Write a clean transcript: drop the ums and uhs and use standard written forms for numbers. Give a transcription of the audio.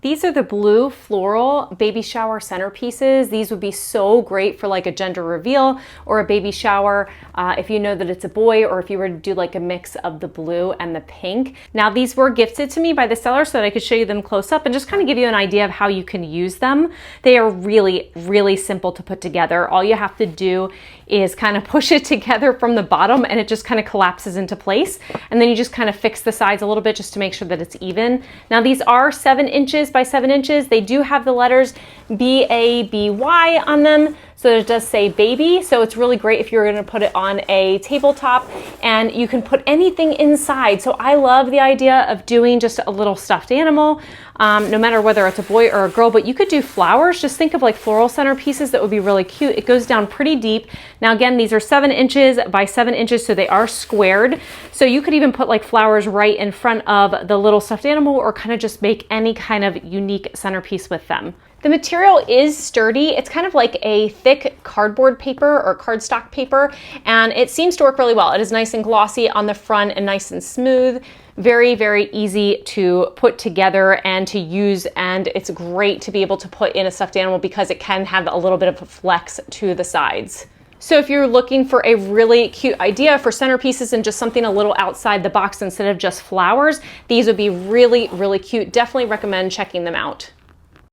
These are the blue floral baby shower centerpieces. These would be so great for like a gender reveal or a baby shower if you know that it's a boy, or if you were to do like a mix of the blue and the pink. Now these were gifted to me by the seller so that I could show you them close up and just kind of give you an idea of how you can use them. They are really, really simple to put together. All you have to do is kind of push it together from the bottom and it just kind of collapses into place. And then you just kind of fix the sides a little bit just to make sure that it's even. Now these are 7 inches by 7 inches. They do have the letters BABY on them. So it does say baby. So it's really great if you're gonna put it on a tabletop, and you can put anything inside. So I love the idea of doing just a little stuffed animal, no matter whether it's a boy or a girl, but you could do flowers. Just think of like floral centerpieces that would be really cute. It goes down pretty deep. Now again, these are 7 inches by 7 inches, so they are squared. So you could even put like flowers right in front of the little stuffed animal, or kind of just make any kind of unique centerpiece with them. The material is sturdy. It's kind of like a thick cardboard paper or cardstock paper, and it seems to work really well. It is nice and glossy on the front and nice and smooth. Very, very easy to put together and to use, and it's great to be able to put in a stuffed animal because it can have a little bit of a flex to the sides. So if you're looking for a really cute idea for centerpieces and just something a little outside the box instead of just flowers, these would be really, really cute. Definitely recommend checking them out.